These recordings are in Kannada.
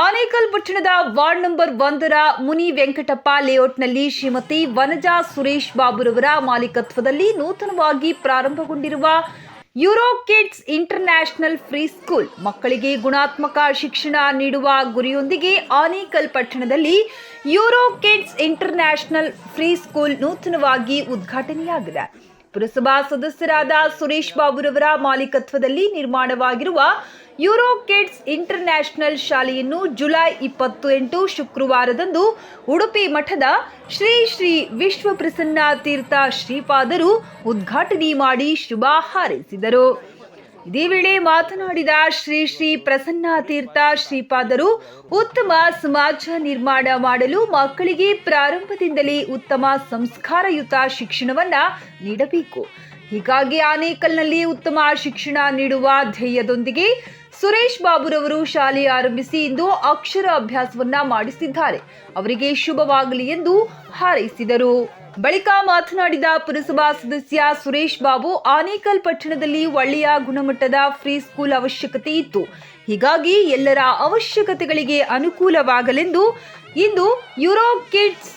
ಆನೇಕಲ್ ಪಟ್ಟಣದ ವಾರ್ಡ್ ನಂಬರ್ 1ರ ಮುನಿ ವೆಂಕಟಪ್ಪ ಲೇಔಟ್ನಲ್ಲಿ ಶ್ರೀಮತಿ ವನಜಾ ಸುರೇಶ್ ಬಾಬುರವರ ಮಾಲೀಕತ್ವದಲ್ಲಿ ನೂತನವಾಗಿ ಪ್ರಾರಂಭಗೊಂಡಿರುವ Euro kids international free school ಮಕ್ಕಳಿಗೆ ಗುಣಾತ್ಮಕ ಶಿಕ್ಷಣ ನೀಡುವ ಗುರಿಯೊಂದಿಗೆ ಆನೇಕಲ್ ಪಟ್ಟಣದಲ್ಲಿ Euro kids international free school ನೂತನವಾಗಿ ಉದ್ಘಾಟನೆಯಾಗಿದೆ. ಪುರಸಭಾ ಸದಸ್ಯರಾದ ಸುರೇಶ್ ಬಾಬುರವರ ಮಾಲೀಕತ್ವದಲ್ಲಿ ನಿರ್ಮಾಣವಾಗಿರುವ ಯೂರೋ ಕಿಡ್ಸ್ ಇಂಟರ್ನ್ಯಾಷನಲ್ ಶಾಲೆಯನ್ನು ಜುಲೈ 28 ಶುಕ್ರವಾರದಂದು ಉಡುಪಿ ಮಠದ ಶ್ರೀ ಶ್ರೀ ವಿಶ್ವಪ್ರಸನ್ನ ತೀರ್ಥ ಶ್ರೀಪಾದರು ಉದ್ಘಾಟನೆ ಮಾಡಿ ಶುಭ ಹಾರೈಸಿದರು. ಇದೇ ವೇಳೆ ಮಾತನಾಡಿದ ಶ್ರೀ ಶ್ರೀ ಪ್ರಸನ್ನ ತೀರ್ಥ ಶ್ರೀಪಾದರು ಉತ್ತಮ ಸಮಾಜ ನಿರ್ಮಾಣ ಮಾಡಲು ಮಕ್ಕಳಿಗೆ ಪ್ರಾರಂಭದಿಂದಲೇ ಉತ್ತಮ ಸಂಸ್ಕಾರಯುತ ಶಿಕ್ಷಣವನ್ನ ನೀಡಬೇಕು. ಹೀಗಾಗಿ ಆನೇಕಲ್ನಲ್ಲಿ ಉತ್ತಮ ಶಿಕ್ಷಣ ನೀಡುವ ಧ್ಯೇಯದೊಂದಿಗೆ ಸುರೇಶ್ ಬಾಬುರವರು ಶಾಲೆ ಆರಂಭಿಸಿ ಇಂದು ಅಕ್ಷರ ಅಭ್ಯಾಸವನ್ನ ಮಾಡಿಸಿದ್ದಾರೆ. ಅವರಿಗೆ ಶುಭವಾಗಲಿ ಎಂದು ಹಾರೈಸಿದರು. ಬಳಿಕ ಮಾತನಾಡಿದ ಪುರಸಭಾ ಸದಸ್ಯ ಸುರೇಶ್ ಬಾಬು, ಆನೇಕಲ್ ಪಟ್ಟಣದಲ್ಲಿ ಒಳ್ಳೆಯ ಗುಣಮಟ್ಟದ ಫ್ರೀ ಸ್ಕೂಲ್ ಅವಶ್ಯಕತೆ ಇತ್ತು. ಹೀಗಾಗಿ ಎಲ್ಲರ ಅವಶ್ಯಕತೆಗಳಿಗೆ ಅನುಕೂಲವಾಗಲೆಂದು ಇಂದು Euro kids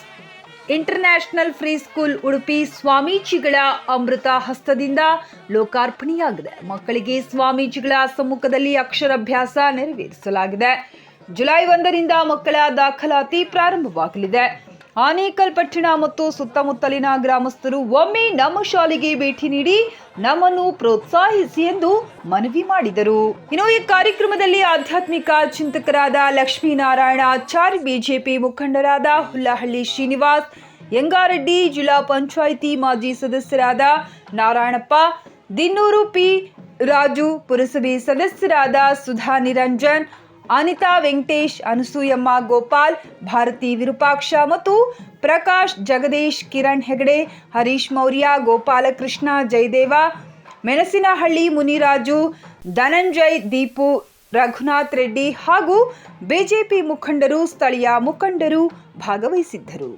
international free school Udupi ಸ್ವಾಮೀಜಿಗಳ ಅಮೃತ ಹಸ್ತದಿಂದ ಲೋಕಾರ್ಪಣೆಯಾಗಿದೆ. ಮಕ್ಕಳಿಗೆ ಸ್ವಾಮೀಜಿಗಳ ಸಮ್ಮುಖದಲ್ಲಿ ಅಕ್ಷರಾಭ್ಯಾಸ ನೆರವೇರಿಸಲಾಗಿದೆ. ಜುಲೈ 1ರಿಂದ ಮಕ್ಕಳ ದಾಖಲಾತಿ ಪ್ರಾರಂಭವಾಗಲಿದೆ. ಆನೇಕಲ್ ಪಟ್ಟಣ ಮತ್ತು ಸುತ್ತಮುತ್ತಲಿನ ಗ್ರಾಮಸ್ಥರು ಒಮ್ಮೆ ನಮ್ಮ ಶಾಲೆಗೆ ಭೇಟಿ ನೀಡಿ ನಮ್ಮನ್ನು ಪ್ರೋತ್ಸಾಹಿಸಿ ಎಂದು ಮನವಿ ಮಾಡಿದರು. ಇನ್ನು ಈ ಕಾರ್ಯಕ್ರಮದಲ್ಲಿ ಆಧ್ಯಾತ್ಮಿಕ ಚಿಂತಕರಾದ ಲಕ್ಷ್ಮೀನಾರಾಯಣ ಆಚಾರ್ಯ, ಬಿಜೆಪಿ ಮುಖಂಡರಾದ ಹುಲ್ಲಹಳ್ಳಿ ಶ್ರೀನಿವಾಸ್, ಯಂಗಾರೆಡ್ಡಿ, ಜಿಲ್ಲಾ ಪಂಚಾಯಿತಿ ಮಾಜಿ ಸದಸ್ಯರಾದ ನಾರಾಯಣಪ್ಪ, ದಿನ್ನೂರು ಪಿ ರಾಜು, ಪುರಸಭೆ ಸದಸ್ಯರಾದ ಸುಧಾ ನಿರಂಜನ್, ಅನಿತಾ ವೆಂಕಟೇಶ್, ಅನಸೂಯಮ್ಮ ಗೋಪಾಲ್, ಭಾರತಿ ವಿರೂಪಾಕ್ಷ ಮತ್ತು ಪ್ರಕಾಶ್, ಜಗದೀಶ್, ಕಿರಣ್ ಹೆಗಡೆ, ಹರೀಶ್ ಮೌರ್ಯ, ಗೋಪಾಲಕೃಷ್ಣ, ಜಯದೇವ, ಮೆಣಸಿನಹಳ್ಳಿ ಮುನಿರಾಜು, ಧನಂಜಯ್, ದೀಪು, ರಘುನಾಥ್ ರೆಡ್ಡಿ ಹಾಗೂ ಬಿಜೆಪಿ ಮುಖಂಡರು, ಸ್ಥಳೀಯ ಮುಖಂಡರು ಭಾಗವಹಿಸಿದ್ದರು.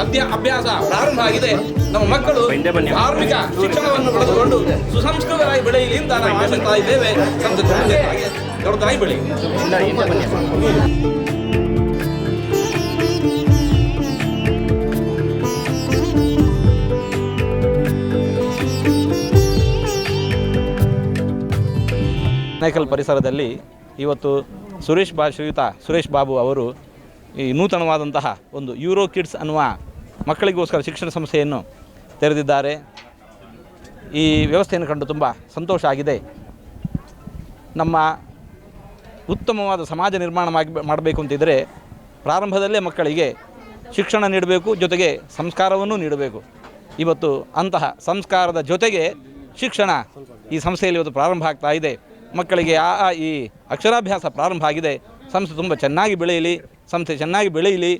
ಅಭ್ಯಾಸ ಪ್ರಾರಂಭ ಆಗಿದೆ. ನಮ್ಮ ಮಕ್ಕಳು ಧಾರ್ಮಿಕ ಶಿಕ್ಷಣವನ್ನು ಪಡೆದುಕೊಂಡು ಸುಸಂಸ್ಕೃತರಾಗಿ ಬೆಳೆಯಲಿ ಅಂತ ನಾವು ಆಶಿಸ್ತಾ ಇದ್ದೇವೆ. ದೊಡ್ಡದಾಗಿ ಬೆಳೆಯಲಿ. ಆನೇಕಲ್ ಪರಿಸರದಲ್ಲಿ ಇವತ್ತು ಶ್ರೀಯುತ ಸುರೇಶ್ ಬಾಬು ಅವರು ಈ ನೂತನವಾದಂತಹ ಒಂದು ಯೂರೋ ಕಿಡ್ಸ್ ಅನ್ನುವ ಮಕ್ಕಳಿಗೋಸ್ಕರ ಶಿಕ್ಷಣ ಸಂಸ್ಥೆಯನ್ನು ತೆರೆದಿದ್ದಾರೆ. ಈ ವ್ಯವಸ್ಥೆಯನ್ನು ಕಂಡು ತುಂಬ ಸಂತೋಷ ಆಗಿದೆ. ನಮ್ಮ ಉತ್ತಮವಾದ ಸಮಾಜ ನಿರ್ಮಾಣ ಮಾಡಬೇಕು ಅಂತಿದ್ದರೆ ಪ್ರಾರಂಭದಲ್ಲೇ ಮಕ್ಕಳಿಗೆ ಶಿಕ್ಷಣ ನೀಡಬೇಕು, ಜೊತೆಗೆ ಸಂಸ್ಕಾರವನ್ನು ನೀಡಬೇಕು. ಇವತ್ತು ಅಂತಹ ಸಂಸ್ಕಾರದ ಜೊತೆಗೆ ಶಿಕ್ಷಣ ಈ ಸಂಸ್ಥೆಯಲ್ಲಿ ಇವತ್ತು ಪ್ರಾರಂಭ ಆಗ್ತಾ ಇದೆ. ಮಕ್ಕಳಿಗೆ ಈ ಅಕ್ಷರಾಭ್ಯಾಸ ಪ್ರಾರಂಭ ಆಗಿದೆ. ಸಂಸ್ಥೆ ತುಂಬ ಚೆನ್ನಾಗಿ ಬೆಳೆಯಲಿ, ಸಂಸ್ಥೆ ಚೆನ್ನಾಗಿ ಬೆಳೆಯಲಿ.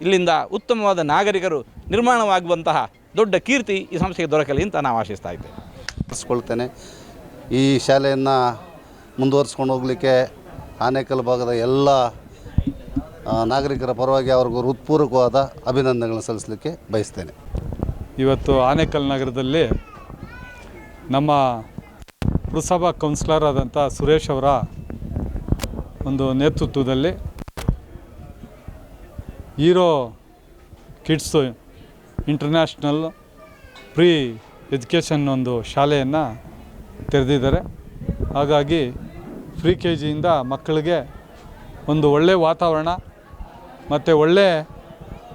ಇಲ್ಲಿಂದ ಉತ್ತಮವಾದ ನಾಗರಿಕರು ನಿರ್ಮಾಣವಾಗುವಂತಹ ದೊಡ್ಡ ಕೀರ್ತಿ ಈ ಸಂಸ್ಥೆಗೆ ದೊರಕಲಿ ಅಂತ ನಾವು ಆಶಿಸ್ತಾ ಇದ್ದೇವೆ. ಈ ಶಾಲೆಯನ್ನು ಮುಂದುವರಿಸ್ಕೊಂಡು ಹೋಗಲಿಕ್ಕೆ ಆನೇಕಲ್ ಭಾಗದ ಎಲ್ಲ ನಾಗರಿಕರ ಪರವಾಗಿ ಅವ್ರಿಗೂ ಹೃತ್ಪೂರ್ವಕವಾದ ಅಭಿನಂದನೆಗಳನ್ನು ಸಲ್ಲಿಸಲಿಕ್ಕೆ ಬಯಸ್ತೇನೆ. ಇವತ್ತು ಆನೇಕಲ್ ನಗರದಲ್ಲಿ ನಮ್ಮ ಪುರಸಭಾ ಕೌನ್ಸಿಲರ್ ಆದಂಥ ಸುರೇಶ್ ಅವರ ಒಂದು ನೇತೃತ್ವದಲ್ಲಿ hero kids international pre education ಒಂದು ಶಾಲೆಯನ್ನು ತೆರೆದಿದ್ದಾರೆ. ಹಾಗಾಗಿ ಫ್ರೀ ಕೆ ಜಿಯಿಂದ ಮಕ್ಕಳಿಗೆ ಒಂದು ಒಳ್ಳೆಯ ವಾತಾವರಣ ಮತ್ತು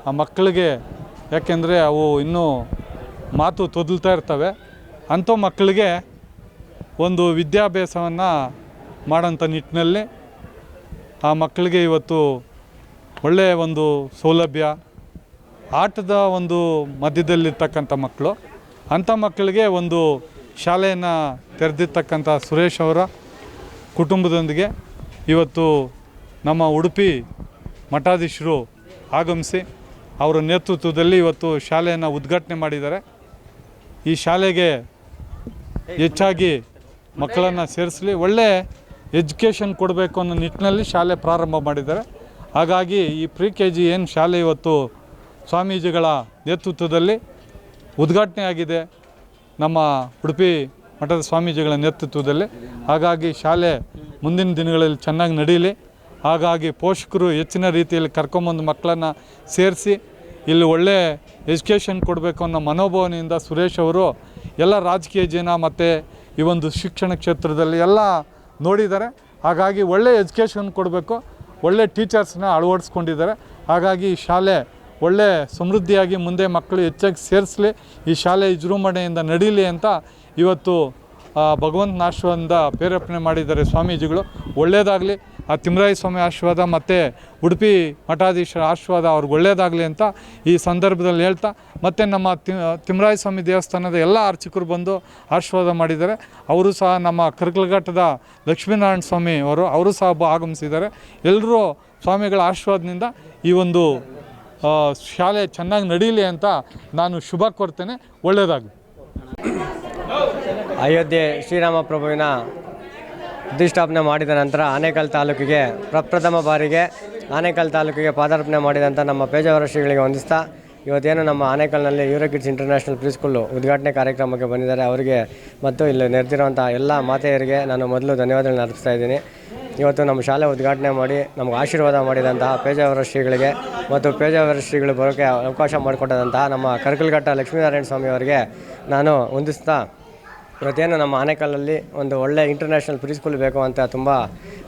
ಆ ಮಕ್ಕಳಿಗೆ, ಯಾಕೆಂದರೆ ಅವು ಇನ್ನೂ ಮಾತು ತೊದಲ್ತಾ ಇರ್ತವೆ, ಅಂಥ ಮಕ್ಕಳಿಗೆ ಒಂದು ವಿದ್ಯಾಭ್ಯಾಸವನ್ನು ಮಾಡೋಂಥ ನಿಟ್ಟಿನಲ್ಲಿ ಆ ಮಕ್ಕಳಿಗೆ ಇವತ್ತು ಒಳ್ಳೆಯ ಒಂದು ಸೌಲಭ್ಯ, ಆಟದ ಒಂದು ಮಧ್ಯದಲ್ಲಿರ್ತಕ್ಕಂಥ ಮಕ್ಕಳು, ಅಂಥ ಮಕ್ಕಳಿಗೆ ಒಂದು ಶಾಲೆಯನ್ನು ತೆರೆದಿರ್ತಕ್ಕಂಥ ಸುರೇಶ್ ಅವರ ಕುಟುಂಬದೊಂದಿಗೆ ಇವತ್ತು ನಮ್ಮ ಉಡುಪಿ ಮಠಾಧೀಶರು ಆಗಮಿಸಿ ಅವರ ನೇತೃತ್ವದಲ್ಲಿ ಇವತ್ತು ಶಾಲೆಯನ್ನು ಉದ್ಘಾಟನೆ ಮಾಡಿದ್ದಾರೆ. ಈ ಶಾಲೆಗೆ ಹೆಚ್ಚಾಗಿ ಮಕ್ಕಳನ್ನು ಸೇರಿಸಲಿ, ಒಳ್ಳೆ ಎಜುಕೇಷನ್ ಕೊಡಬೇಕು ಅನ್ನೋ ನಿಟ್ಟಿನಲ್ಲಿ ಶಾಲೆ ಪ್ರಾರಂಭ ಮಾಡಿದ್ದಾರೆ. ಹಾಗಾಗಿ ಈ ಪ್ರಿ ಕೆ ಜಿ ಏನು ಶಾಲೆ ಇವತ್ತು ಸ್ವಾಮೀಜಿಗಳ ನೇತೃತ್ವದಲ್ಲಿ ಉದ್ಘಾಟನೆ ಆಗಿದೆ, ನಮ್ಮ ಉಡುಪಿ ಮಠದ ಸ್ವಾಮೀಜಿಗಳ ನೇತೃತ್ವದಲ್ಲಿ. ಹಾಗಾಗಿ ಶಾಲೆ ಮುಂದಿನ ದಿನಗಳಲ್ಲಿ ಚೆನ್ನಾಗಿ ನಡೀಲಿ. ಹಾಗಾಗಿ ಪೋಷಕರು ಹೆಚ್ಚಿನ ರೀತಿಯಲ್ಲಿ ಕರ್ಕೊಂಬಂದು ಮಕ್ಕಳನ್ನು ಸೇರಿಸಿ ಇಲ್ಲಿ ಒಳ್ಳೆ ಎಜುಕೇಷನ್ ಕೊಡಬೇಕು ಅನ್ನೋ ಮನೋಭಾವನೆಯಿಂದ ಸುರೇಶ್ ಅವರು ಎಲ್ಲ ರಾಜಕೀಯ ಜನ ಮತ್ತು ಈ ಒಂದು ಶಿಕ್ಷಣ ಕ್ಷೇತ್ರದಲ್ಲಿ ಎಲ್ಲ ನೋಡಿದ್ದಾರೆ. ಹಾಗಾಗಿ ಒಳ್ಳೆ ಎಜುಕೇಷನ್ ಕೊಡಬೇಕು, ಒಳ್ಳೆ ಟೀಚರ್ಸ್ನ ಅಳವಡಿಸ್ಕೊಂಡಿದ್ದಾರೆ. ಹಾಗಾಗಿ ಈ ಶಾಲೆ ಒಳ್ಳೆ ಸಮೃದ್ಧಿಯಾಗಿ ಮುಂದೆ ಮಕ್ಕಳು ಹೆಚ್ಚಾಗಿ ಸೇರಿಸಲಿ, ಈ ಶಾಲೆ ವಿಜೃಂಭಣೆಯಿಂದ ನಡೀಲಿ ಅಂತ ಇವತ್ತು ಭಗವಂತನ ಆಶೀರ್ವಾದದಿಂದ ಪ್ರೇರೇಪಣೆ ಮಾಡಿದ್ದಾರೆ ಸ್ವಾಮೀಜಿಗಳು. ಒಳ್ಳೆಯದಾಗಲಿ, ಆ ತಿಮ್ಮರಾಯ ಸ್ವಾಮಿ ಆಶೀರ್ವಾದ ಮತ್ತು ಉಡುಪಿ ಮಠಾಧೀಶರ ಆಶೀರ್ವಾದ ಅವ್ರಿಗೆ ಒಳ್ಳೆಯದಾಗಲಿ ಅಂತ ಈ ಸಂದರ್ಭದಲ್ಲಿ ಹೇಳ್ತಾ, ಮತ್ತು ನಮ್ಮ ತಿಮ್ಮರಾಯ ಸ್ವಾಮಿ ದೇವಸ್ಥಾನದ ಎಲ್ಲ ಅರ್ಚಕರು ಬಂದು ಆಶೀರ್ವಾದ ಮಾಡಿದ್ದಾರೆ. ಅವರು ಸಹ ನಮ್ಮ ಕರ್ಕಲಘಟ್ಟದ ಲಕ್ಷ್ಮೀನಾರಾಯಣ ಸ್ವಾಮಿ ಅವರು ಸಹ ಆಗಮಿಸಿದ್ದಾರೆ. ಎಲ್ಲರೂ ಸ್ವಾಮಿಗಳ ಆಶೀರ್ವಾದದಿಂದ ಈ ಒಂದು ಶಾಲೆ ಚೆನ್ನಾಗಿ ನಡೀಲಿ ಅಂತ ನಾನು ಶುಭ ಕೋರ್ತೇನೆ. ಒಳ್ಳೆಯದಾಗಲಿ. ಅಯೋಧ್ಯೆ ಶ್ರೀರಾಮ ಪ್ರಭುವಿನ ಪ್ರತಿಷ್ಠಾಪನೆ ಮಾಡಿದ ನಂತರ ಆನೇಕಲ್ ತಾಲೂಕಿಗೆ ಪ್ರಪ್ರಥಮ ಬಾರಿಗೆ ಆನೇಕಲ್ ತಾಲೂಕಿಗೆ ಪಾದಾರ್ಪಣೆ ಮಾಡಿದಂಥ ನಮ್ಮ ಪೇಜಾವರ ಶ್ರೀಗಳಿಗೆ ವಂದಿಸ್ತಾ, ಇವತ್ತೇನು ನಮ್ಮ ಆನೇಕಲ್ನಲ್ಲಿ Euro kids international pre school ಉದ್ಘಾಟನೆ ಕಾರ್ಯಕ್ರಮಕ್ಕೆ ಬಂದಿದ್ದಾರೆ ಅವರಿಗೆ ಮತ್ತು ಇಲ್ಲಿ ನೆರೆದಿರುವಂಥ ಎಲ್ಲ ಮಾತೆಯರಿಗೆ ನಾನು ಮೊದಲು ಧನ್ಯವಾದಗಳನ್ನ ಅರ್ಪಿಸ್ತಾ ಇದ್ದೀನಿ. ಇವತ್ತು ನಮ್ಮ ಶಾಲೆ ಉದ್ಘಾಟನೆ ಮಾಡಿ ನಮಗೆ ಆಶೀರ್ವಾದ ಮಾಡಿದಂತಹ ಪೇಜಾವರ ಶ್ರೀಗಳಿಗೆ ಮತ್ತು ಪೇಜಾವರ ಶ್ರೀಗಳು ಬರೋಕ್ಕೆ ಅವಕಾಶ ಮಾಡಿಕೊಟ್ಟಂತಹ ನಮ್ಮ ಕರ್ಕಲಘಟ್ಟ ಲಕ್ಷ್ಮೀನಾರಾಯಣ ಸ್ವಾಮಿ ಅವರಿಗೆ ನಾನು ವಂದಿಸ್ತಾ, ಇವತ್ತೇನು ನಮ್ಮ ಆನೇಕಲ್ಲಲ್ಲಿ ಒಂದು ಒಳ್ಳೆ ಇಂಟರ್ನ್ಯಾಷನಲ್ ಪ್ರೀ ಸ್ಕೂಲ್ ಬೇಕು ಅಂತ ತುಂಬ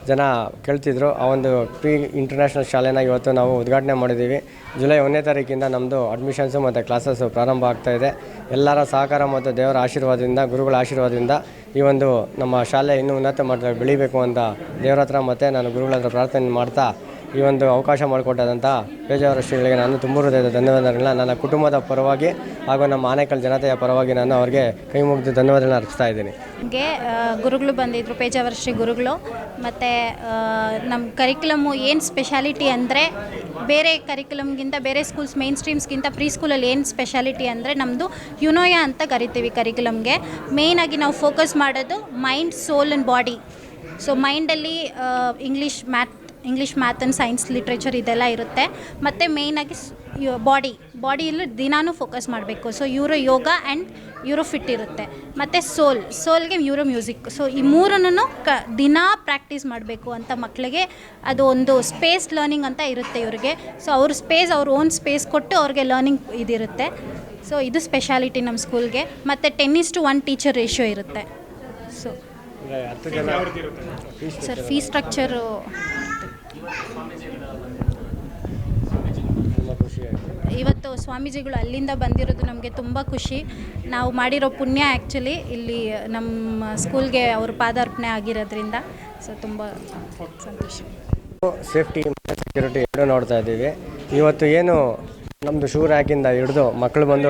ಜನ ಕೇಳ್ತಿದ್ರು. ಆ ಒಂದು ಪ್ರೀ ಇಂಟರ್ನ್ಯಾಷನಲ್ ಶಾಲೆನ ಇವತ್ತು ನಾವು ಉದ್ಘಾಟನೆ ಮಾಡಿದ್ದೀವಿ. ಜುಲೈ 1ನೇ ತಾರೀಕಿಂದ ನಮ್ಮದು ಅಡ್ಮಿಷನ್ಸು ಮತ್ತು ಕ್ಲಾಸಸ್ಸು ಪ್ರಾರಂಭ ಆಗ್ತಾಯಿದೆ. ಎಲ್ಲರ ಸಹಕಾರ ಮತ್ತು ದೇವರ ಆಶೀರ್ವಾದದಿಂದ, ಗುರುಗಳ ಆಶೀರ್ವಾದದಿಂದ ಈ ಒಂದು ನಮ್ಮ ಶಾಲೆ ಇನ್ನೂ ಉನ್ನತ ಮಟ್ಟದಲ್ಲಿ ಬೆಳಿಬೇಕು ಅಂತ ದೇವರ ಹತ್ರ ಮತ್ತು ನಾನು ಗುರುಗಳ ಹತ್ರ ಪ್ರಾರ್ಥನೆ ಮಾಡ್ತಾ, ಈ ಒಂದು ಅವಕಾಶ ಮಾಡಿಕೊಟ್ಟಂಥ ಪೇಜಾವರ ಶ್ರೀಗಳಿಗೆ ನಾನು ತುಂಬ ಹೃದಯದ ಧನ್ಯವಾದಗಳನ್ನ ನನ್ನ ಕುಟುಂಬದ ಪರವಾಗಿ ಹಾಗೂ ನಮ್ಮ ಆನೇಕಲ್ ಜನತೆಯ ಪರವಾಗಿ ನಾನು ಅವರಿಗೆ ಕೈ ಮುಗಿದು ಧನ್ಯವಾದಗಳನ್ನ ಅರ್ಪಿಸ್ತಾ ಇದ್ದೀನಿ. ನಮಗೆ ಗುರುಗಳು ಬಂದಿದ್ದರು, ಪೇಜಾವರ ಶ್ರೀ ಗುರುಗಳು. ಮತ್ತು ನಮ್ಮ ಕರಿಕ್ಯುಲಮ್ಮು ಏನು ಸ್ಪೆಷಾಲಿಟಿ ಅಂದರೆ, ಬೇರೆ ಕರಿಕ್ಯುಲಮ್ಗಿಂತ ಬೇರೆ ಸ್ಕೂಲ್ಸ್ ಮೇನ್ ಸ್ಟ್ರೀಮ್ಸ್ಗಿಂತ ಪ್ರೀ ಸ್ಕೂಲಲ್ಲಿ ಏನು ಸ್ಪೆಷಾಲಿಟಿ ಅಂದರೆ, ನಮ್ಮದು ಯುನೋಯ ಅಂತ ಕರಿತೀವಿ ಕರಿಕ್ಯುಲಮ್ಗೆ. ಮೇಯ್ನಾಗಿ ನಾವು ಫೋಕಸ್ ಮಾಡೋದು mind, soul and body. So ಮೈಂಡಲ್ಲಿ English, math English math and science literature ಇದೆಲ್ಲ ಇರುತ್ತೆ. ಮತ್ತು ಮೇಯ್ನಾಗಿ ಬಾಡಿಯಲ್ಲಿ ದಿನಾನೂ ಫೋಕಸ್ ಮಾಡಬೇಕು. ಸೊ ಯೋಗ ಆ್ಯಂಡ್ ಫಿಟ್ ಇರುತ್ತೆ. ಮತ್ತು ಸೋಲ್ಗೆ ಮ್ಯೂಸಿಕ್. ಸೊ ಈ ಮೂರನ್ನು ದಿನಾ ಪ್ರಾಕ್ಟೀಸ್ ಮಾಡಬೇಕು ಅಂತ ಮಕ್ಕಳಿಗೆ ಅದು ಒಂದು ಸ್ಪೇಸ್ ಲರ್ನಿಂಗ್ ಅಂತ ಇರುತ್ತೆ ಇವ್ರಿಗೆ. ಸೊ ಅವ್ರ ಓನ್ ಸ್ಪೇಸ್ ಕೊಟ್ಟು ಅವ್ರಿಗೆ ಲರ್ನಿಂಗ್ ಇದಿರುತ್ತೆ. ಸೊ ಇದು ಸ್ಪೆಷಾಲಿಟಿ ನಮ್ಮ ಸ್ಕೂಲ್ಗೆ. ಮತ್ತು 10:1 ಟೀಚರ್ ರೇಷಿಯೋ ಇರುತ್ತೆ. ಸೊ ಸರ್ ಫೀಸ್ ಸ್ಟ್ರಕ್ಚರು ಇವತ್ತು ಸ್ವಾಮೀಜಿಗಳು ಅಲ್ಲಿಂದ ಬಂದಿರೋದು ನಮಗೆ ತುಂಬ ಖುಷಿ. ನಾವು ಮಾಡಿರೋ ಪುಣ್ಯ ಆ್ಯಕ್ಚುಲಿ ಇಲ್ಲಿ ನಮ್ಮ ಸ್ಕೂಲ್ಗೆ ಅವ್ರ ಪಾದಾರ್ಪಣೆ ಆಗಿರೋದ್ರಿಂದ. ಸೊ ತುಂಬ ಸಂತೋಷ. ಸೇಫ್ಟಿ ಮತ್ತು ಸೆಕ್ಯೂರಿಟಿ ಎರಡೂ ನೋಡ್ತಾ ಇದ್ದೀವಿ. ಇವತ್ತು ಏನು ನಮ್ಮದು ಶೂ ರ್ಯಾಕಿಂದ ಹಿಡಿದು ಮಕ್ಕಳು ಬಂದು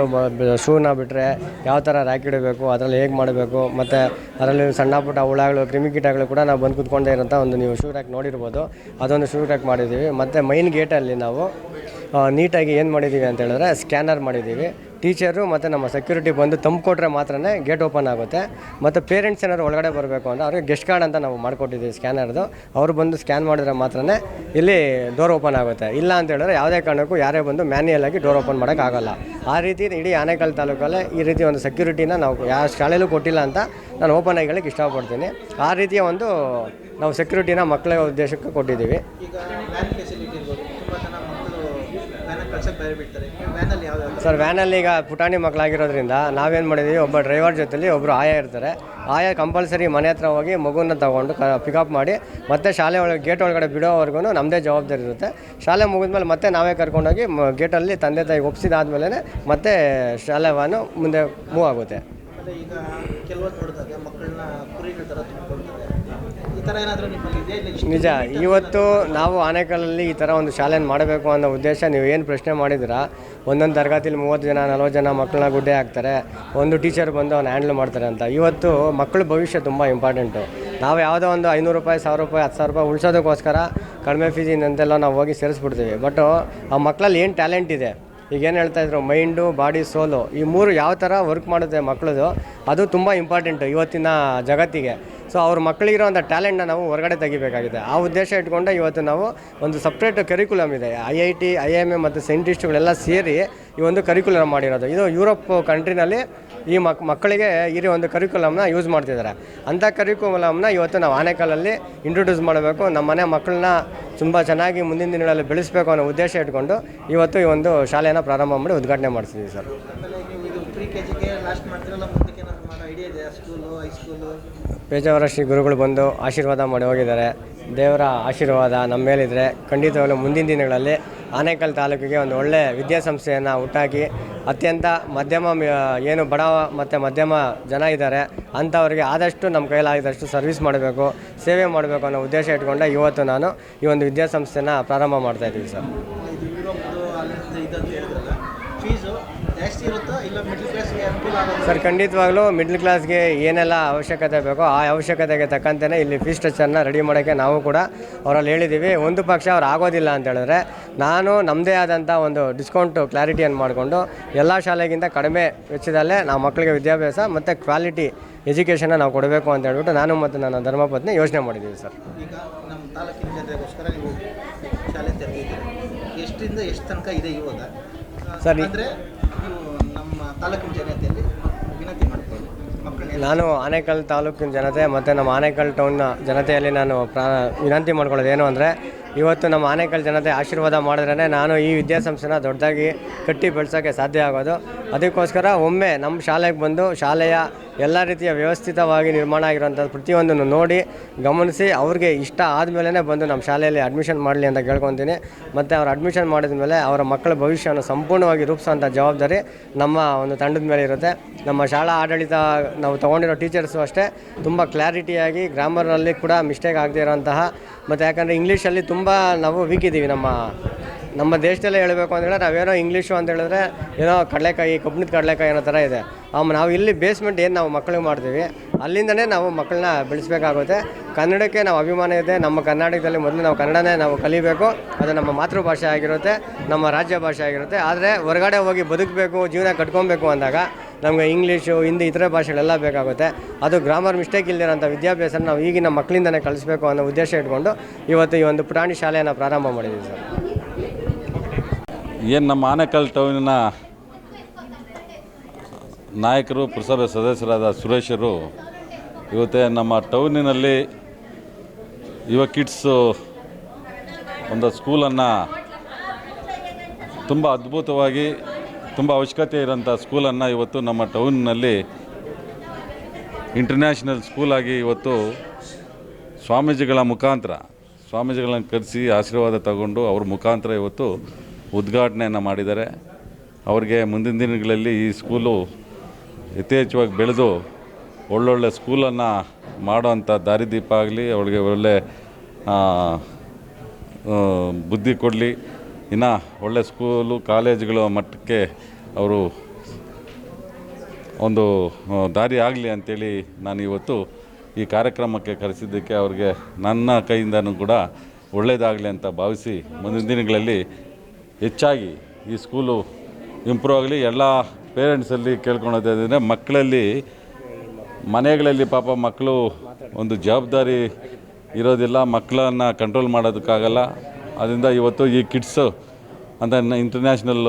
ಶೂನ ಬಿಟ್ಟರೆ ಯಾವ ಥರ ರ್ಯಾಕ್ ಇಡಬೇಕು, ಅದರಲ್ಲಿ ಹೇಗೆ ಮಾಡಬೇಕು, ಮತ್ತು ಅದರಲ್ಲಿ ಸಣ್ಣ ಪುಟ್ಟ ಹುಳಗಳು ಕ್ರಿಮಿಕೀಟಗಳು ಕೂಡ ನಾವು ಬಂದು ಕೂತ್ಕೊಂಡೇ ಇರೋಂಥ ಒಂದು ನೀವು ಶೂ ರ್ಯಾಕ್ ನೋಡಿರ್ಬೋದು. ಅದೊಂದು ಶೂ ರ್ಯಾಕ್ ಮಾಡಿದ್ದೀವಿ. ಮತ್ತು ಮೈನ್ ಗೇಟಲ್ಲಿ ನಾವು ನೀಟಾಗಿ ಏನು ಮಾಡಿದ್ದೀವಿ ಅಂತ ಹೇಳಿದ್ರೆ ಸ್ಕ್ಯಾನರ್ ಮಾಡಿದ್ದೀವಿ. ಟೀಚರು ಮತ್ತು ನಮ್ಮ ಸೆಕ್ಯೂರಿಟಿ ಬಂದು ತಂದು ಕೊಟ್ಟರೆ ಮಾತ್ರ ಗೇಟ್ ಓಪನ್ ಆಗುತ್ತೆ. ಮತ್ತು ಪೇರೆಂಟ್ಸ್ ಏನಾದ್ರು ಒಳಗಡೆ ಬರಬೇಕು ಅಂದರೆ ಅವ್ರಿಗೆ ಗೆಸ್ಟ್ ಕಾರ್ಡ್ ಅಂತ ನಾವು ಮಾಡಿಕೊಟ್ಟಿದ್ದೀವಿ ಸ್ಕ್ಯಾನರ್ದು. ಅವರು ಬಂದು ಸ್ಕ್ಯಾನ್ ಮಾಡಿದ್ರೆ ಮಾತ್ರ ಇಲ್ಲಿ ಡೋರ್ ಓಪನ್ ಆಗುತ್ತೆ. ಇಲ್ಲ ಅಂತ ಹೇಳಿದ್ರೆ ಯಾವುದೇ ಕಾರಣಕ್ಕೂ ಯಾರೇ ಬಂದು ಮ್ಯಾನ್ಯಲ್ ಆಗಿ ಡೋರ್ ಓಪನ್ ಮಾಡೋಕ್ಕಾಗಲ್ಲ. ಆ ರೀತಿ ಇಡೀ ಆನೇಕಲ್ ತಾಲೂಕಲ್ಲೇ ಈ ರೀತಿ ಒಂದು ಸೆಕ್ಯೂರಿಟಿನ ನಾವು ಯಾವ ಶಾಲೆಯಲ್ಲೂ ಕೊಟ್ಟಿಲ್ಲ ಅಂತ ನಾನು ಓಪನ್ ಆಗಿ ಹೇಳಕ್ಕೆ ಇಷ್ಟಪಡ್ತೀನಿ. ಆ ರೀತಿಯ ಒಂದು ನಾವು ಸೆಕ್ಯೂರಿಟಿನ ಮಕ್ಕಳ ಉದ್ದೇಶಕ್ಕೆ ಕೊಟ್ಟಿದ್ದೀವಿ. ಸರ್ ವ್ಯಾನಲ್ಲಿ ಈಗ ಪುಟಾಣಿ ಮಕ್ಕಳಾಗಿರೋದ್ರಿಂದ ನಾವೇನು ಮಾಡಿದ್ದೀವಿ, ಒಬ್ಬ ಡ್ರೈವರ್ ಜೊತೆಲಿ ಒಬ್ಬರು ಆಯಾ ಇರ್ತಾರೆ. ಆಯಾ ಕಂಪಲ್ಸರಿ ಮನೆ ಹತ್ರ ಹೋಗಿ ಮಗುನ ತೊಗೊಂಡು ಪಿಕಪ್ ಮಾಡಿ ಮತ್ತೆ ಶಾಲೆ ಒಳಗೆ ಗೇಟ್ ಒಳಗಡೆ ಬಿಡೋವರೆಗೂ ನಮ್ಮದೇ ಜವಾಬ್ದಾರಿ ಇರುತ್ತೆ. ಶಾಲೆ ಮುಗಿದ್ಮೇಲೆ ಮತ್ತೆ ನಾವೇ ಕರ್ಕೊಂಡೋಗಿ ಗೇಟಲ್ಲಿ ತಂದೆ ತಾಯಿ ಒಪ್ಪಿಸಿದಾದ್ಮೇಲೆ ಮತ್ತೆ ಶಾಲೆ ವ್ಯಾನು ಮುಂದೆ ಮೂವ್ ಆಗುತ್ತೆ. ಈಗ ಕೆಲವೊಂದು ನೋಡಿದಾಗ ಮಕ್ಕಳನ್ನ ಕುರಿಗಳ ಥರ ತುಂಬಿಕೊಳ್ತಾರೆ. ಈ ಥರ ಏನಾದರೂ ನಿಮ್ಮಲ್ಲಿ ನಿಜ. ಇವತ್ತು ನಾವು ಆನೇಕಲ್ಲಲ್ಲಿ ಈ ಥರ ಒಂದು ಶಾಲೆಯನ್ನು ಮಾಡಬೇಕು ಅನ್ನೋ ಉದ್ದೇಶ ನೀವು ಏನು ಪ್ರಶ್ನೆ ಮಾಡಿದ್ದೀರಾ, ಒಂದೊಂದು ತರಗತಿಲಿ 30 ಜನ 40 ಜನ ಮಕ್ಕಳನ್ನ ಗುಡ್ಡೆ ಹಾಕ್ತಾರೆ, ಒಂದು ಟೀಚರ್ ಬಂದು ಅವ್ನು ಹ್ಯಾಂಡ್ಲ್ ಮಾಡ್ತಾರೆ ಅಂತ. ಇವತ್ತು ಮಕ್ಕಳ ಭವಿಷ್ಯ ತುಂಬ ಇಂಪಾರ್ಟೆಂಟು. ನಾವು ಯಾವುದೋ ಒಂದು 500 ರೂಪಾಯಿ 1000 ರೂಪಾಯಿ 10,000 ರೂಪಾಯಿ ಉಳಿಸೋದಕ್ಕೋಸ್ಕರ ಕಡಿಮೆ ಫೀಸಿನಂತೆಲ್ಲ ನಾವು ಹೋಗಿ ಸೇರಿಸ್ಬಿಡ್ತೀವಿ. ಬಟ್ ಆ ಮಕ್ಕಳಲ್ಲಿ ಏನು ಟ್ಯಾಲೆಂಟ್ ಇದೆ, ಈಗೇನು ಹೇಳ್ತಾಯಿದ್ರು ಮೈಂಡು ಬಾಡಿ ಸೋಲು, ಈ ಮೂರು ಯಾವ ಥರ ವರ್ಕ್ ಮಾಡುತ್ತೆ ಮಕ್ಕಳದು, ಅದು ತುಂಬ ಇಂಪಾರ್ಟೆಂಟು ಇವತ್ತಿನ ಜಗತ್ತಿಗೆ. ಸೊ ಅವ್ರ ಮಕ್ಕಳಿಗಿರೋಂಥ ಟ್ಯಾಲೆಂಟ್ನ ನಾವು ಹೊರಗಡೆ ತೆಗಿಬೇಕಾಗಿದೆ. ಆ ಉದ್ದೇಶ ಇಟ್ಕೊಂಡು ಇವತ್ತು ನಾವು ಒಂದು ಸಪ್ರೇಟ್ ಕರಿಕ್ಯುಲಮ್ ಇದೆ. IIT IIM ಮತ್ತು ಸೈಂಟಿಸ್ಟ್ಗಳೆಲ್ಲ ಸೇರಿ ಈ ಒಂದು ಕರಿಕ್ಯುಲಮ್ ಮಾಡಿರೋದು. ಇದು ಯುರೋಪ್ ಕಂಟ್ರಿನಲ್ಲಿ ಈ ಮಕ್ಕಳಿಗೆ ಈ ಒಂದು ಕರಿಕ್ಯುಲಮ್ನ ಯೂಸ್ ಮಾಡ್ತಿದ್ದಾರೆ. ಅಂಥ ಕರಿಕ್ಯುಲಮ್ನ ಇವತ್ತು ನಾವು ಆನೇಕಲ್ಲಲ್ಲಿ ಇಂಟ್ರೊಡ್ಯೂಸ್ ಮಾಡಬೇಕು, ನಮ್ಮ ಮನೆ ಮಕ್ಕಳನ್ನ ತುಂಬ ಚೆನ್ನಾಗಿ ಮುಂದಿನ ದಿನಗಳಲ್ಲಿ ಬೆಳೆಸಬೇಕು ಅನ್ನೋ ಉದ್ದೇಶ ಇಟ್ಕೊಂಡು ಇವತ್ತು ಈ ಒಂದು ಶಾಲೆಯನ್ನು ಪ್ರಾರಂಭ ಮಾಡಿ ಉದ್ಘಾಟನೆ ಮಾಡ್ತಿದ್ದೀವಿ ಸರ್. ಇದು ಪ್ರೀ KGಗೆ ಲಾಸ್ಟ್ ಮಾಡ್ತಿರಲ್ಲ, ಮುಂದಕ್ಕೆ ಏನಾದರೂ ಮಾಡೋ ಐಡಿಯಾ ಇದೆ? ಸ್ಕೂಲು ಹೈಸ್ಕೂಲು ಪೇಜಾವರ ಶ್ರೀ ಗುರುಗಳು ಬಂದು ಆಶೀರ್ವಾದ ಮಾಡಿ ಹೋಗಿದ್ದಾರೆ. ದೇವರ ಆಶೀರ್ವಾದ ನಮ್ಮ ಮೇಲಿದ್ದರೆ ಖಂಡಿತವಾಗಲೂ ಮುಂದಿನ ದಿನಗಳಲ್ಲಿ ಆನೇಕಲ್ ತಾಲೂಕಿಗೆ ಒಂದು ಒಳ್ಳೆಯ ವಿದ್ಯಾಸಂಸ್ಥೆಯನ್ನು ಹುಟ್ಟಾಕಿ ಅತ್ಯಂತ ಮಧ್ಯಮ ಏನು ಬಡ ಮತ್ತು ಮಧ್ಯಮ ಜನ ಇದ್ದಾರೆ ಅಂಥವ್ರಿಗೆ ಆದಷ್ಟು ನಮ್ಮ ಕೈಲಾಗಿದ್ದಷ್ಟು ಸರ್ವಿಸ್ ಮಾಡಬೇಕು, ಸೇವೆ ಮಾಡಬೇಕು ಅನ್ನೋ ಉದ್ದೇಶ ಇಟ್ಕೊಂಡೆ ಇವತ್ತು ನಾನು ಈ ಒಂದು ವಿದ್ಯಾಸಂಸ್ಥೆನ ಪ್ರಾರಂಭ ಮಾಡ್ತಾಯಿದ್ದೀವಿ ಸರ್. ಇದು ಯುರೋಪ್ದು ಅಲ್ಲಿಂದ ಇದಂತ ಹೇಳಿದ್ರಲ್ಲ, ಫೀಸು ಜಾಸ್ತಿ ಇರುತ್ತಾ ಇಲ್ಲ ಮಿಡ್ಲ್ ಕ್ಲಾಸ್ಗೆ ಅನುಕೂಲ ಆಗೋದು? ಸರ್ ಖಂಡಿತವಾಗ್ಲೂ ಮಿಡ್ಲ್ ಕ್ಲಾಸ್ಗೆ ಏನೆಲ್ಲ ಅವಶ್ಯಕತೆ ಬೇಕೋ ಆ ಅವಶ್ಯಕತೆಗೆ ತಕ್ಕಂತೆಯೇ ಇಲ್ಲಿ ಫೀಸ್ ಸ್ಟ್ರಕ್ಚರ್ನ ರೆಡಿ ಮಾಡೋಕ್ಕೆ ನಾವು ಕೂಡ ಅವರಲ್ಲಿ ಹೇಳಿದ್ದೀವಿ. ಒಂದು ಪಕ್ಷ ಅವ್ರು ಆಗೋದಿಲ್ಲ ಅಂತ ಹೇಳಿದ್ರೆ ನಾನು ನಮ್ಮದೇ ಆದಂಥ ಒಂದು ಡಿಸ್ಕೌಂಟು ಕ್ಲಾರಿಟಿಯನ್ನು ಮಾಡಿಕೊಂಡು ಎಲ್ಲ ಶಾಲೆಗಿಂತ ಕಡಿಮೆ ವೆಚ್ಚದಲ್ಲೇ ನಾವು ಮಕ್ಕಳಿಗೆ ವಿದ್ಯಾಭ್ಯಾಸ ಮತ್ತು ಕ್ವಾಲಿಟಿ ಎಜುಕೇಷನ್ನ ನಾವು ಕೊಡಬೇಕು ಅಂತ ಹೇಳ್ಬಿಟ್ಟು ನಾನು ಮತ್ತು ನನ್ನ ಧರ್ಮಪತ್ನಿ ಯೋಚನೆ ಮಾಡಿದ್ದೀವಿ ಸರ್. ಈಗ ನಮ್ಮ ತಾಲೂಕಿನ ಜನತೆಗೋಸ್ಕರ ನೀವು ಶಾಲೆ ತೆರೆದಿದ್ದೀರಿ. ಎಷ್ಟರಿಂದ ಎಷ್ಟು ತನಕ ಇದೆ ಇವಾಗ? ಸರಿ, ಅಂದರೆ ನೀವು ನಮ್ಮ ತಾಲೂಕಿನ ಜನತೆಯಲ್ಲಿ ವಿನಂತಿ ಮಾಡ್ಕೊಳ್ಳಿ ಮಕ್ಕಳನ್ನ. ನಾನು ಆನೇಕಲ್ ತಾಲೂಕಿನ ಜನತೆ ಮತ್ತು ನಮ್ಮ ಆನೇಕಲ್ ಟೌನ್ನ ಜನತೆಯಲ್ಲಿ ನಾನು ವಿನಂತಿ ಮಾಡ್ಕೊಳ್ಳೋದು ಏನು ಅಂದರೆ, ಇವತ್ತು ನಮ್ಮ ಆನೇಕಲ್ ಜನತೆ ಆಶೀರ್ವಾದ ಮಾಡಿದ್ರೇ ನಾನು ಈ ವಿದ್ಯಾಸಂಸ್ಥೆನ ದೊಡ್ಡದಾಗಿ ಕಟ್ಟಿ ಬೆಳೆಸೋಕ್ಕೆ ಸಾಧ್ಯ ಆಗೋದು. ಅದಕ್ಕೋಸ್ಕರ ಒಮ್ಮೆ ನಮ್ಮ ಶಾಲೆಗೆ ಬಂದು ಶಾಲೆಯ ಎಲ್ಲ ರೀತಿಯ ವ್ಯವಸ್ಥಿತವಾಗಿ ನಿರ್ಮಾಣ ಆಗಿರೋಂಥದ್ದು ಪ್ರತಿಯೊಂದನ್ನು ನೋಡಿ ಗಮನಿಸಿ ಅವ್ರಿಗೆ ಇಷ್ಟ ಆದಮೇಲೆ ಬಂದು ನಮ್ಮ ಶಾಲೆಯಲ್ಲಿ ಅಡ್ಮಿಷನ್ ಮಾಡಲಿ ಅಂತ ಕೇಳ್ಕೊತೀನಿ. ಮತ್ತು ಅವ್ರು ಅಡ್ಮಿಷನ್ ಮಾಡಿದ ಮೇಲೆ ಅವರ ಮಕ್ಕಳ ಭವಿಷ್ಯವನ್ನು ಸಂಪೂರ್ಣವಾಗಿ ರೂಪಿಸೋಂಥ ಜವಾಬ್ದಾರಿ ನಮ್ಮ ಒಂದು ತಂಡದ ಮೇಲೆ ಇರುತ್ತೆ. ನಮ್ಮ ಶಾಲಾ ಆಡಳಿತ ನಾವು ತೊಗೊಂಡಿರೋ ಟೀಚರ್ಸು ಅಷ್ಟೇ ತುಂಬ ಕ್ಲಾರಿಟಿಯಾಗಿ ಗ್ರಾಮರ್ನಲ್ಲಿ ಕೂಡ ಮಿಸ್ಟೇಕ್ ಆಗದೇ ಇರೋಂತಹ, ಮತ್ತು ಯಾಕಂದರೆ ಇಂಗ್ಲೀಷಲ್ಲಿ ತುಂಬ ನಾವು ವೀಕ್ ಇದ್ದೀವಿ. ನಮ್ಮ ದೇಶದಲ್ಲೇ ಹೇಳಬೇಕು ಅಂತ ಹೇಳಿದ್ರೆ ನಾವೇನೋ ಇಂಗ್ಲೀಷು ಅಂತ ಹೇಳಿದ್ರೆ ಏನೋ ಕಡಲೆಕಾಯಿ ಕಬ್ಬಿಣದ ಕಡಲೆಕಾಯಿ ಅನ್ನೋ ಥರ ಇದೆ. ನಾವು ಇಲ್ಲಿ ಬೇಸ್ಮೆಂಟ್ ಏನು ನಾವು ಮಕ್ಕಳಿಗೆ ಮಾಡ್ತೀವಿ ಅಲ್ಲಿಂದನೇ ನಾವು ಮಕ್ಕಳನ್ನ ಬೆಳೆಸಬೇಕಾಗುತ್ತೆ. ಕನ್ನಡಕ್ಕೆ ನಾವು ಅಭಿಮಾನ ಇದೆ. ನಮ್ಮ ಕರ್ನಾಟಕದಲ್ಲಿ ಮೊದಲು ನಾವು ಕನ್ನಡನೇ ನಾವು ಕಲಿಬೇಕು, ಅದು ನಮ್ಮ ಮಾತೃಭಾಷೆ ಆಗಿರುತ್ತೆ, ನಮ್ಮ ರಾಜ್ಯ ಭಾಷೆ ಆಗಿರುತ್ತೆ. ಆದರೆ ಹೊರಗಡೆ ಹೋಗಿ ಬದುಕಬೇಕು, ಜೀವನ ಕಟ್ಕೊಬೇಕು ಅಂದಾಗ ನಮಗೆ ಇಂಗ್ಲೀಷು, ಹಿಂದಿ ಇತರೆ ಭಾಷೆಗಳೆಲ್ಲ ಬೇಕಾಗುತ್ತೆ. ಅದು ಗ್ರಾಮರ್ ಮಿಸ್ಟೇಕ್ ಇಲ್ಲದಿರೋಂಥ ವಿದ್ಯಾಭ್ಯಾಸನ ನಾವು ಈಗಿನ ಮಕ್ಕಳಿಂದನೇ ಕಲಿಸಬೇಕು ಅನ್ನೋ ಉದ್ದೇಶ ಇಟ್ಕೊಂಡು ಇವತ್ತು ಈ ಒಂದು ಪುಟಾಣಿ ಶಾಲೆಯನ್ನು ಪ್ರಾರಂಭ ಮಾಡಿದ್ದೀವಿ ಸರ್. ಏನು ನಮ್ಮ ಆನೇಕಲ್ ಟೌನಿನ ನಾಯಕರು, ಪುರಸಭೆ ಸದಸ್ಯರಾದ ಸುರೇಶರು ಇವತ್ತೇ ನಮ್ಮ ಟೌನಿನಲ್ಲಿ ಯುವ ಕಿಡ್ಸು ಒಂದು ಸ್ಕೂಲನ್ನು ತುಂಬ ಅದ್ಭುತವಾಗಿ, ತುಂಬ ಅವಶ್ಯಕತೆ ಇರೋಂಥ ಸ್ಕೂಲನ್ನು ಇವತ್ತು ನಮ್ಮ ಟೌನ್ನಲ್ಲಿ ಇಂಟರ್ನ್ಯಾಷನಲ್ ಸ್ಕೂಲಾಗಿ ಇವತ್ತು ಸ್ವಾಮೀಜಿಗಳನ್ನು ಕರೆಸಿ ಆಶೀರ್ವಾದ ತಗೊಂಡು ಅವ್ರ ಮುಖಾಂತರ ಇವತ್ತು ಉದ್ಘಾಟನೆಯನ್ನು ಮಾಡಿದ್ದಾರೆ. ಅವ್ರಿಗೆ ಮುಂದಿನ ದಿನಗಳಲ್ಲಿ ಈ ಸ್ಕೂಲು ಯಥೇಚ್ಛವಾಗಿ ಬೆಳೆದು ಒಳ್ಳೊಳ್ಳೆ ಸ್ಕೂಲನ್ನು ಮಾಡೋವಂಥ ದಾರಿದೀಪ ಆಗಲಿ, ಅವಳಿಗೆ ಒಳ್ಳೆ ಬುದ್ಧಿ ಕೊಡಲಿ, ಇನ್ನು ಒಳ್ಳೆ ಸ್ಕೂಲು ಕಾಲೇಜುಗಳ ಮಟ್ಟಕ್ಕೆ ಅವರು ಒಂದು ದಾರಿ ಆಗಲಿ ಅಂಥೇಳಿ ನಾನು ಇವತ್ತು ಈ ಕಾರ್ಯಕ್ರಮಕ್ಕೆ ಕರೆಸಿದ್ದಕ್ಕೆ ಅವ್ರಿಗೆ ನನ್ನ ಕೈಯಿಂದನೂ ಕೂಡ ಒಳ್ಳೆಯದಾಗಲಿ ಅಂತ ಭಾವಿಸಿ ಮುಂದಿನ ದಿನಗಳಲ್ಲಿ ಹೆಚ್ಚಾಗಿ ಈ ಸ್ಕೂಲು ಇಂಪ್ರೂವ್ ಆಗಲಿ. ಎಲ್ಲ ಪೇರೆಂಟ್ಸಲ್ಲಿ ಕೇಳ್ಕೊಳೋದೇನೆಂದರೆ ಮಕ್ಕಳಲ್ಲಿ ಮನೆಗಳಲ್ಲಿ ಪಾಪ ಮಕ್ಕಳು ಒಂದು ಜವಾಬ್ದಾರಿ ಇರೋದಿಲ್ಲ, ಮಕ್ಕಳನ್ನು ಕಂಟ್ರೋಲ್ ಮಾಡೋದಕ್ಕಾಗಲ್ಲ. ಅದರಿಂದ ಇವತ್ತು ಈ ಕಿಡ್ಸು ಅಂತ ಇಂಟರ್ನ್ಯಾಷನಲ್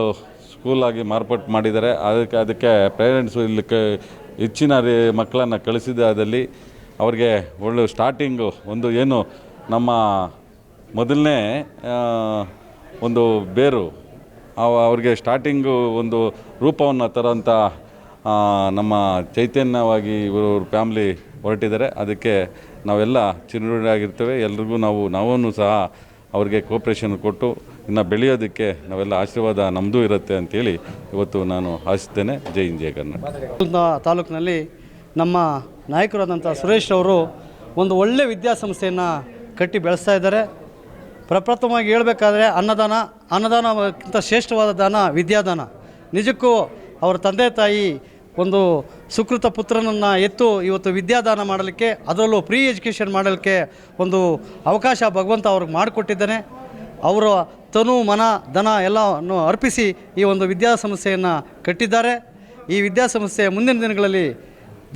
ಸ್ಕೂಲಾಗಿ ಮಾರ್ಪಾಟು ಮಾಡಿದ್ದಾರೆ. ಅದಕ್ಕೆ ಪೇರೆಂಟ್ಸು ಇಲ್ಲಿ ಹೆಚ್ಚಿನ ಮಕ್ಕಳನ್ನು ಕಳಿಸಿದಲ್ಲಿ ಅವ್ರಿಗೆ ಒಳ್ಳೆ ಸ್ಟಾರ್ಟಿಂಗು ಒಂದು ಏನು ನಮ್ಮ ಮೊದಲನೇ ಒಂದು ಬೇರು ಅವ್ರಿಗೆ ಸ್ಟಾರ್ಟಿಂಗು ಒಂದು ರೂಪವನ್ನು ತರೋಂಥ ನಮ್ಮ ಚೈತನ್ಯವಾಗಿ ಇವರು ಫ್ಯಾಮ್ಲಿ ಹೊರಟಿದ್ದಾರೆ. ಅದಕ್ಕೆ ನಾವೆಲ್ಲ ಚಿರಋಣಿಯಾಗಿರ್ತೇವೆ. ಎಲ್ರಿಗೂ ನಾವೂ ಸಹ ಅವ್ರಿಗೆ ಕೋಪ್ರೇಷನ್ ಕೊಟ್ಟು ಇನ್ನು ಬೆಳೆಯೋದಕ್ಕೆ ನಾವೆಲ್ಲ ಆಶೀರ್ವಾದ ನಮ್ಮದು ಇರುತ್ತೆ ಅಂಥೇಳಿ ಇವತ್ತು ನಾನು ಆಶಿಸ್ತೇನೆ. ಜೈ ಹಿಂದ್, ಜೈ ಕರ್ನಾಟಕ. ತಾಲೂಕಿನಲ್ಲಿ ನಮ್ಮ ನಾಯಕರಾದಂಥ ಸುರೇಶ್ ಅವರು ಒಂದು ಒಳ್ಳೆಯ ವಿದ್ಯಾಸಂಸ್ಥೆಯನ್ನು ಕಟ್ಟಿ ಬೆಳೆಸ್ತಾ ಇದ್ದಾರೆ. ಪ್ರಪ್ರಥಮವಾಗಿ ಹೇಳಬೇಕಾದ್ರೆ ಅನ್ನದಾನಕ್ಕಿಂತ ಶ್ರೇಷ್ಠವಾದ ದಾನ ವಿದ್ಯಾದಾನ. ನಿಜಕ್ಕೂ ಅವರ ತಂದೆ ತಾಯಿ ಒಂದು ಸುಕೃತ ಪುತ್ರನನ್ನು ಎತ್ತು ಇವತ್ತು ವಿದ್ಯಾದಾನ ಮಾಡಲಿಕ್ಕೆ, ಅದರಲ್ಲೂ ಫ್ರೀ ಎಜುಕೇಷನ್ ಮಾಡಲಿಕ್ಕೆ ಒಂದು ಅವಕಾಶ ಭಗವಂತ ಅವ್ರಿಗೆ ಮಾಡಿಕೊಟ್ಟಿದ್ದಾನೆ. ಅವರ ತನು ಮನ ಧನ ಎಲ್ಲವನ್ನು ಅರ್ಪಿಸಿ ಈ ಒಂದು ವಿದ್ಯಾಸಂಸ್ಥೆಯನ್ನು ಕಟ್ಟಿದ್ದಾರೆ. ಈ ವಿದ್ಯಾಸಂಸ್ಥೆ ಮುಂದಿನ ದಿನಗಳಲ್ಲಿ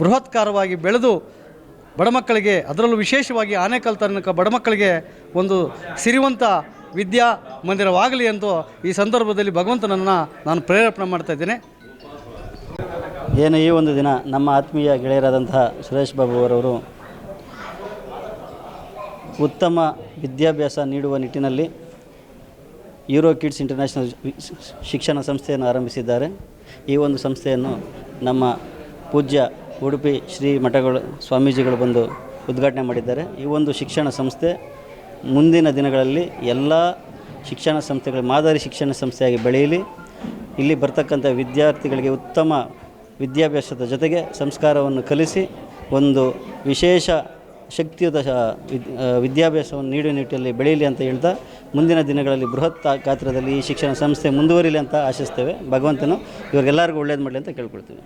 ಬೃಹತ್ಕಾರವಾಗಿ ಬೆಳೆದು ಬಡಮಕ್ಕಳಿಗೆ, ಅದರಲ್ಲೂ ವಿಶೇಷವಾಗಿ ಆನೇಕಲ್ ತಾಲೂಕಿನ ಬಡಮಕ್ಕಳಿಗೆ ಒಂದು ಸಿರಿವಂತ ವಿದ್ಯಾ ಮಂದಿರವಾಗಲಿ ಎಂದು ಈ ಸಂದರ್ಭದಲ್ಲಿ ಭಗವಂತನನ್ನು ನಾನು ಪ್ರೇರೇಪಣೆ ಮಾಡ್ತಾಯಿದ್ದೇನೆ. ಏನು ಈ ಒಂದು ದಿನ ನಮ್ಮ ಆತ್ಮೀಯ ಗೆಳೆಯರಾದಂತಹ ಸುರೇಶ್ ಬಾಬು ಅವರವರು ಉತ್ತಮ ವಿದ್ಯಾಭ್ಯಾಸ ನೀಡುವ ನಿಟ್ಟಿನಲ್ಲಿ ಯೂರೋ ಕಿಡ್ಸ್ ಇಂಟರ್ನ್ಯಾಷನಲ್ ಶಿಕ್ಷಣ ಸಂಸ್ಥೆಯನ್ನು ಆರಂಭಿಸಿದ್ದಾರೆ. ಈ ಒಂದು ಸಂಸ್ಥೆಯನ್ನು ನಮ್ಮ ಪೂಜ್ಯ ಉಡುಪಿ ಶ್ರೀ ಮಠಗಳು ಸ್ವಾಮೀಜಿಗಳು ಬಂದು ಉದ್ಘಾಟನೆ ಮಾಡಿದ್ದಾರೆ. ಈ ಒಂದು ಶಿಕ್ಷಣ ಸಂಸ್ಥೆ ಮುಂದಿನ ದಿನಗಳಲ್ಲಿ ಎಲ್ಲ ಶಿಕ್ಷಣ ಸಂಸ್ಥೆಗಳ ಮಾದರಿ ಶಿಕ್ಷಣ ಸಂಸ್ಥೆಯಾಗಿ ಬೆಳೆಯಲಿ. ಇಲ್ಲಿ ಬರ್ತಕ್ಕಂಥ ವಿದ್ಯಾರ್ಥಿಗಳಿಗೆ ಉತ್ತಮ ವಿದ್ಯಾಭ್ಯಾಸದ ಜೊತೆಗೆ ಸಂಸ್ಕಾರವನ್ನು ಕಲಿಸಿ ಒಂದು ವಿಶೇಷ ಶಕ್ತಿಯುತ ವಿದ್ಯಾಭ್ಯಾಸವನ್ನು ನೀಡುವ ನಿಟ್ಟಿನಲ್ಲಿ ಬೆಳೆಯಲಿ ಅಂತ ಹೇಳ್ತಾ, ಮುಂದಿನ ದಿನಗಳಲ್ಲಿ ಬೃಹತ್ ಗಾತ್ರದಲ್ಲಿ ಈ ಶಿಕ್ಷಣ ಸಂಸ್ಥೆ ಮುಂದುವರಿಲಿ ಅಂತ ಆಶಿಸ್ತೇವೆ. ಭಗವಂತನು ಇವರಿಗೆಲ್ಲರಿಗೂ ಒಳ್ಳೇದು ಮಾಡಲಿ ಅಂತ ಕೇಳ್ಕೊಳ್ತೀವಿ.